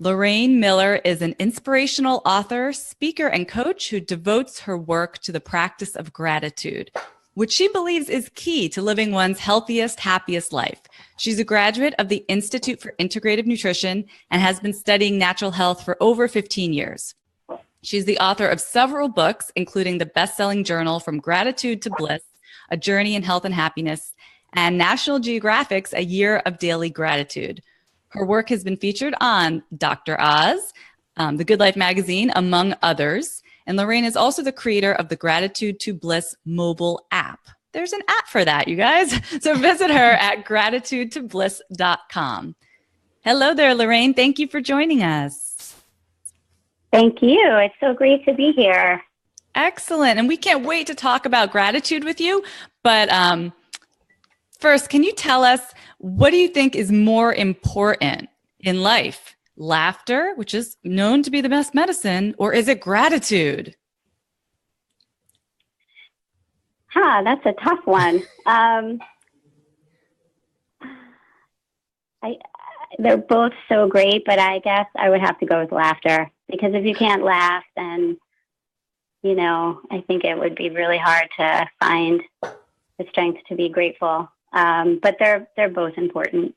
Lorraine Miller is an inspirational author, speaker, and coach who devotes her work to the practice of gratitude, which she believes is key to living one's healthiest, happiest life. She's a graduate of the Institute for Integrative Nutrition and has been studying natural health for over 15 years. She's the author of several books, including the best-selling journal From Gratitude to Bliss, A Journey in Health and Happiness, and National Geographic's A Year of Daily Gratitude. Her work has been featured on Dr. Oz, The Good Life magazine, among others. And Lorraine is also the creator of the Gratitude to Bliss mobile app. There's an app for that, you guys. So visit her at gratitudetobliss.com. Hello there, Lorraine. Thank you for joining us. Thank you. It's so great to be here. Excellent. And we can't wait to talk about gratitude with you. But first, can you tell us, what do you think is more important in life? Laughter, which is known to be the best medicine, or is it gratitude? That's a tough one. They're both so great, but I guess I would have to go with laughter, because if you can't laugh, then, I think it would be really hard to find the strength to be grateful. But they're both important.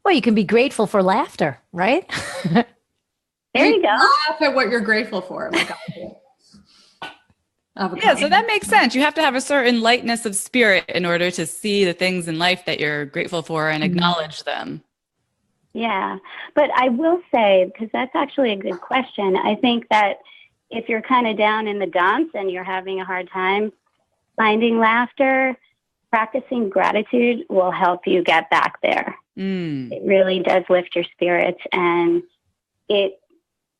well, you can be grateful for laughter, right? There you go. Laugh at what you're grateful for. Oh my God. Yeah, so that makes sense. You have to have a certain lightness of spirit in order to see the things in life that you're grateful for and acknowledge them. Yeah, but I will say, because that's actually a good question, I think that if you're kind of down in the dumps and you're having a hard time finding laughter, practicing gratitude will help you get back there. It really does lift your spirits, and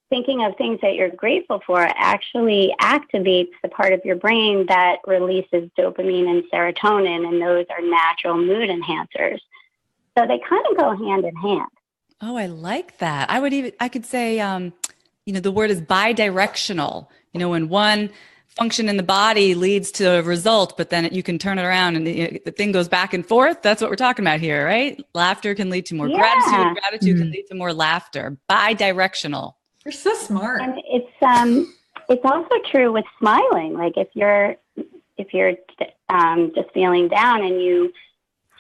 thinking of things that you're grateful for actually activates the part of your brain that releases dopamine and serotonin, and those are natural mood enhancers. So they kind of go hand in hand. Oh, I like that. I could say, the word is bidirectional. When one function in the body leads to a result, but then you can turn it around and the thing goes back and forth. That's what we're talking about here, right? Laughter can lead to more gratitude. Gratitude can lead to more laughter. Bidirectional. You're so smart. And it's also true with smiling. Like if you're just feeling down and you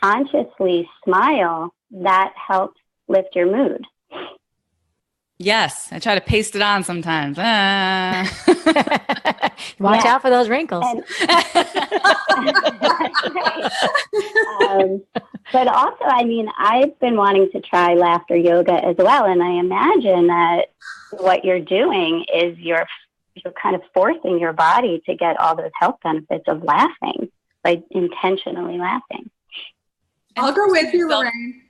consciously smile, that helps lift your mood. Yes, I try to paste it on sometimes. Watch out for those wrinkles. But also, I mean, I've been wanting to try laughter yoga as well. And I imagine that what you're doing is you're kind of forcing your body to get all those health benefits of laughing, by intentionally laughing. I'll go with you, Lorraine.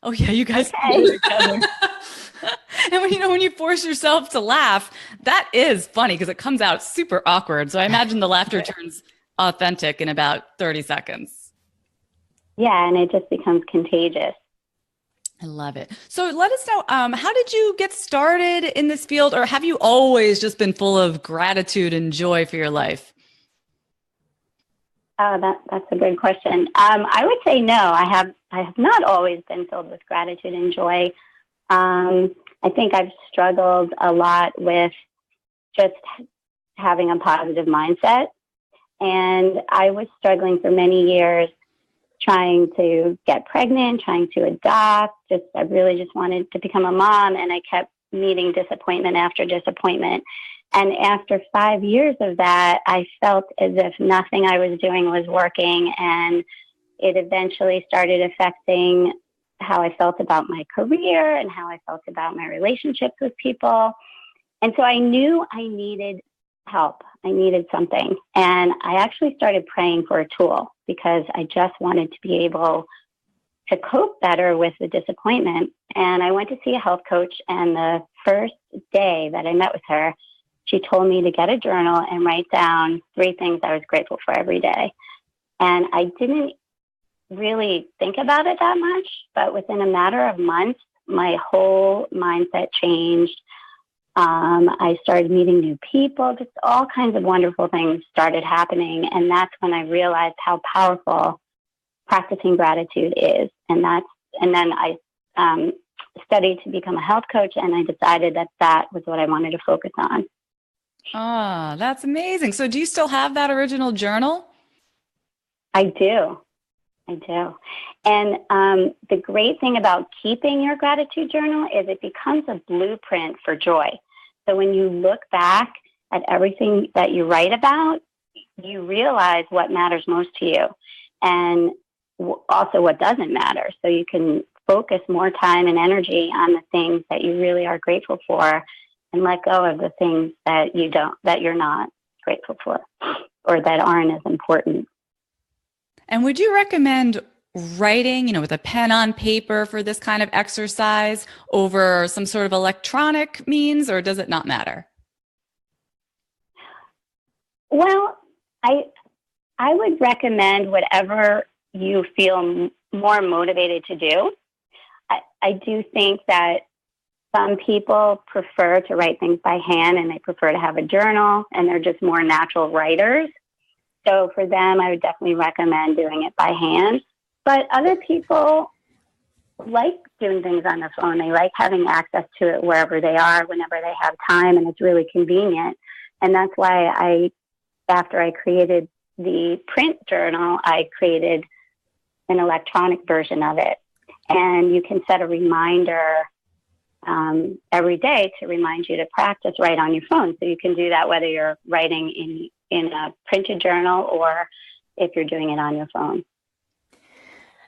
Oh yeah, you guys can do it together. And when you force yourself to laugh, that is funny because it comes out super awkward. So I imagine the laughter turns authentic in about 30 seconds. Yeah, and it just becomes contagious. I love it. So let us know, how did you get started in this field, or have you always just been full of gratitude and joy for your life? Oh, that's a good question. I would say no. I have not always been filled with gratitude and joy. I think I've struggled a lot with just having a positive mindset. And I was struggling for many years trying to get pregnant, trying to adopt. I really just wanted to become a mom, and I kept meeting disappointment after disappointment. And after 5 years of that, I felt as if nothing I was doing was working, and it eventually started affecting how I felt about my career and how I felt about my relationships with people. And so I knew I needed help. I needed something. And I actually started praying for a tool because I just wanted to be able to cope better with the disappointment. And I went to see a health coach, and the first day that I met with her, she told me to get a journal and write down 3 things I was grateful for every day. And I didn't really think about it that much, but within a matter of months, my whole mindset changed. I started meeting new people, just all kinds of wonderful things started happening. And that's when I realized how powerful practicing gratitude is. And then I studied to become a health coach, and I decided that was what I wanted to focus on. Oh, that's amazing. So do you still have that original journal? I do. And the great thing about keeping your gratitude journal is it becomes a blueprint for joy. So when you look back at everything that you write about, you realize what matters most to you, and also what doesn't matter. So you can focus more time and energy on the things that you really are grateful for, and let go of the things that you're not grateful for, or that aren't as important. And would you recommend writing, with a pen on paper for this kind of exercise over some sort of electronic means, or does it not matter? Well, I would recommend whatever you feel more motivated to do. I do think that some people prefer to write things by hand, and they prefer to have a journal, and they're just more natural writers. So for them, I would definitely recommend doing it by hand. But other people like doing things on their phone. They like having access to it wherever they are, whenever they have time, and it's really convenient. And that's why after I created the print journal, I created an electronic version of it. And you can set a reminder every day to remind you to practice right on your phone. So you can do that whether you're writing in a printed journal or if you're doing it on your phone.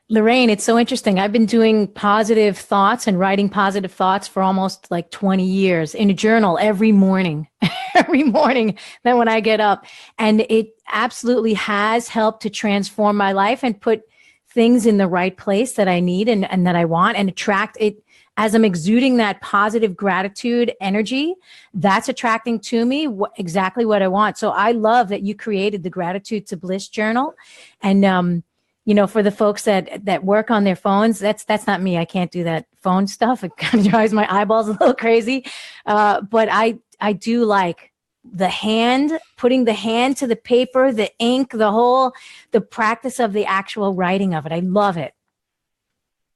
Lorraine, it's so interesting. I've been doing positive thoughts and writing positive thoughts for almost like 20 years in a journal every morning, then when I get up. And it absolutely has helped to transform my life and put things in the right place that I need and that I want, and attract it. As I'm exuding that positive gratitude energy, that's attracting to me exactly what I want. So I love that you created the Gratitude to Bliss journal. And, for the folks that work on their phones, that's not me. I can't do that phone stuff. It kind of drives my eyeballs a little crazy. But I do like putting the hand to the paper, the ink, the practice of the actual writing of it. I love it.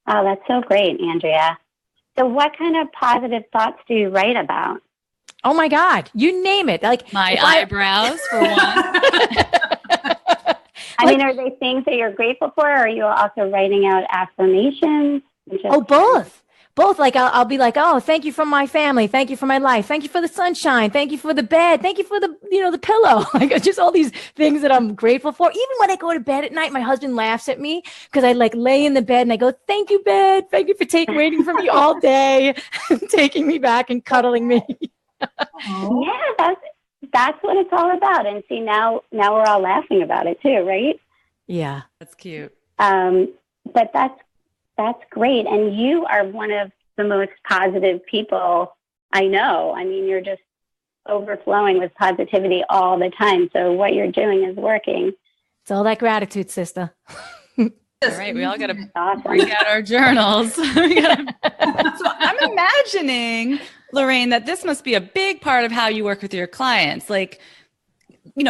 Oh, that's so great, Andrea. So what kind of positive thoughts do you write about? Oh my God, you name it. Like my eyebrows for one. Are they things that you're grateful for, or are you also writing out affirmations? Both. both like I'll be like, oh, thank you for my family, thank you for my life, thank you for the sunshine, thank you for the bed, thank you for the the pillow. Like just all these things that I'm grateful for. Even when I go to bed at night, my husband laughs at me because I like lay in the bed and I go, thank you, bed, thank you for waiting for me all day, taking me back and cuddling me. Yeah, that's what it's all about. And see, now we're all laughing about it too, right? Yeah, that's cute. But that's great. And you are one of the most positive people I know. I mean, you're just overflowing with positivity all the time. So what you're doing is working. It's all that gratitude, sister. All right, we all got to bring out our journals. So I'm imagining, Lorraine, that this must be a big part of how you work with your clients. Like,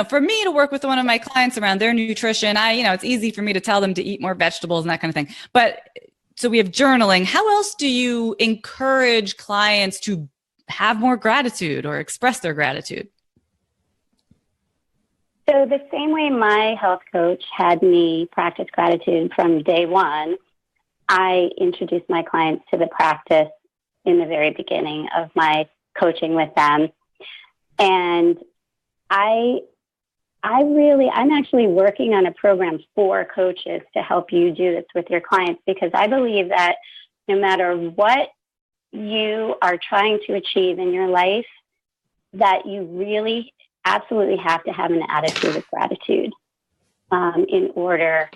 for me to work with one of my clients around their nutrition, it's easy for me to tell them to eat more vegetables and that kind of thing. But so we have journaling. How else do you encourage clients to have more gratitude or express their gratitude? So the same way my health coach had me practice gratitude from day one, I introduced my clients to the practice in the very beginning of my coaching with them. And I'm actually working on a program for coaches to help you do this with your clients, because I believe that no matter what you are trying to achieve in your life, that you really absolutely have to have an attitude of gratitude in order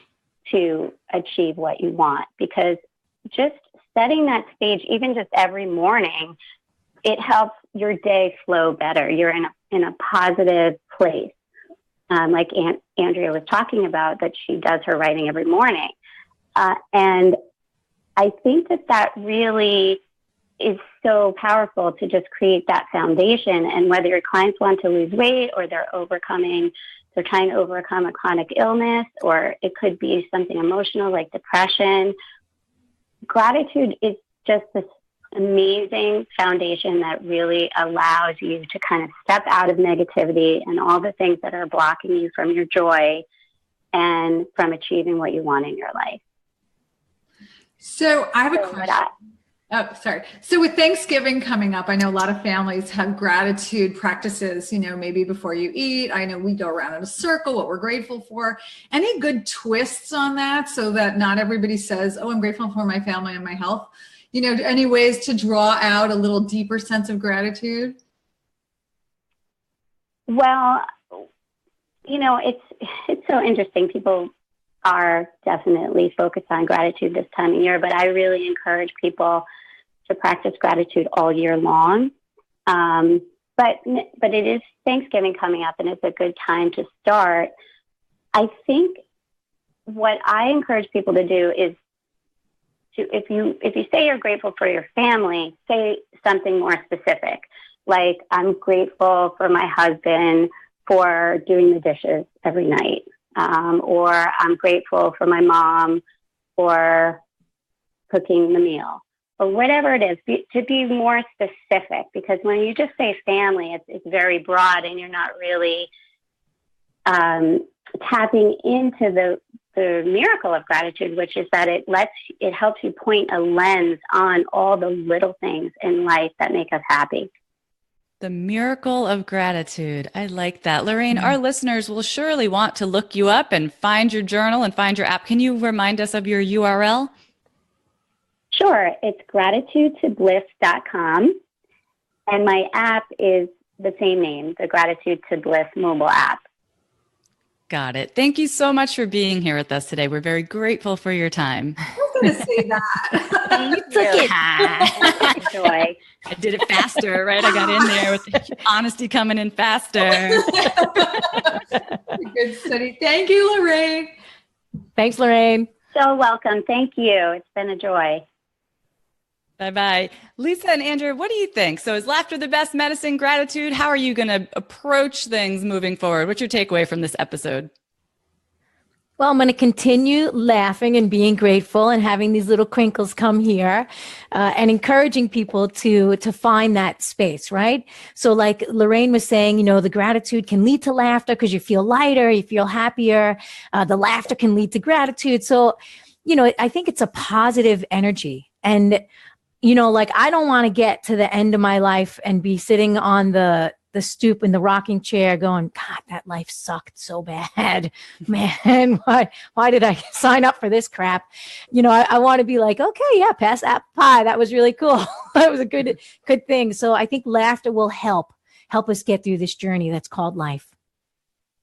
to achieve what you want. Because just setting that stage, even just every morning, it helps your day flow better. You're in a positive place. Like Andrea was talking about, that she does her writing every morning. And I think that really is so powerful to just create that foundation. And whether your clients want to lose weight, or they're trying to overcome a chronic illness, or it could be something emotional like depression, gratitude is just this amazing foundation that really allows you to kind of step out of negativity and all the things that are blocking you from your joy and from achieving what you want in your life. So I have a question. Oh, sorry. So with Thanksgiving coming up, I know a lot of families have gratitude practices, maybe before you eat. I know we go around in a circle, what we're grateful for. Any good twists on that so that not everybody says, oh, I'm grateful for my family and my health? Any ways to draw out a little deeper sense of gratitude? Well, it's so interesting. People are definitely focused on gratitude this time of year, but I really encourage people to practice gratitude all year long. But it is Thanksgiving coming up, and it's a good time to start. I think what I encourage people to do is if you say you're grateful for your family, say something more specific. Like, I'm grateful for my husband for doing the dishes every night. Or I'm grateful for my mom for cooking the meal, or whatever it is, to be more specific. Because when you just say family, it's very broad, and you're not really tapping into the miracle of gratitude, which is that it helps you point a lens on all the little things in life that make us happy. The miracle of gratitude. I like that. Lorraine, our listeners will surely want to look you up and find your journal and find your app. Can you remind us of your URL? Sure. It's gratitudetobliss.com. And my app is the same name, the Gratitude to Bliss mobile app. Got it. Thank you so much for being here with us today. We're very grateful for your time. I was going to say that. You took it. Joy. I did it faster, right? I got in there with the honesty coming in faster. Good study. Thank you, Lorraine. Thanks, Lorraine. So welcome. Thank you. It's been a joy. Bye-bye. Lisa and Andrew, what do you think? So is laughter the best medicine? Gratitude? How are you going to approach things moving forward? What's your takeaway from this episode? Well, I'm going to continue laughing and being grateful and having these little crinkles come here and encouraging people to find that space, right? So like Lorraine was saying, the gratitude can lead to laughter because you feel lighter, you feel happier. The laughter can lead to gratitude. So, I think it's a positive energy. And like I don't want to get to the end of my life and be sitting on the stoop in the rocking chair going, God, that life sucked so bad, man. Why did I sign up for this crap? I want to be like, okay, yeah, pass that pie. That was really cool. That was a good thing. So I think laughter will help us get through this journey that's called life.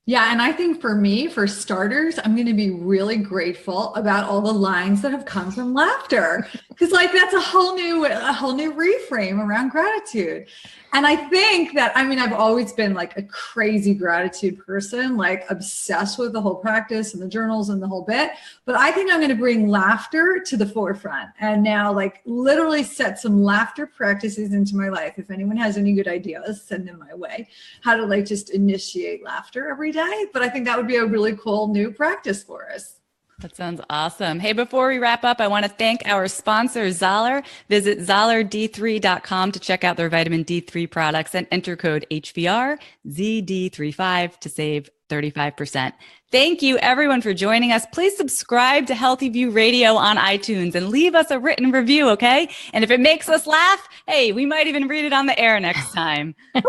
Yeah. And I think for me, for starters, I'm going to be really grateful about all the lines that have come from laughter. Because like, that's a whole new reframe around gratitude. And I think that, I've always been like a crazy gratitude person, like obsessed with the whole practice and the journals and the whole bit. But I think I'm going to bring laughter to the forefront and now like literally set some laughter practices into my life. If anyone has any good ideas, send them my way. How to like just initiate laughter every day. But I think that would be a really cool new practice for us. That sounds awesome. Hey, before we wrap up, I want to thank our sponsor, Zoller. Visit ZollerD3.com to check out their vitamin D3 products and enter code HBRZD35 to save 35%. Thank you, everyone, for joining us. Please subscribe to Healthy View Radio on iTunes and leave us a written review, okay? And if it makes us laugh, hey, we might even read it on the air next time. See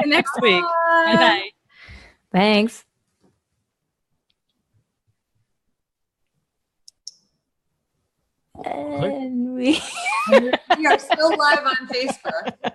you next week. Bye-bye. Thanks. And we are still live on Facebook.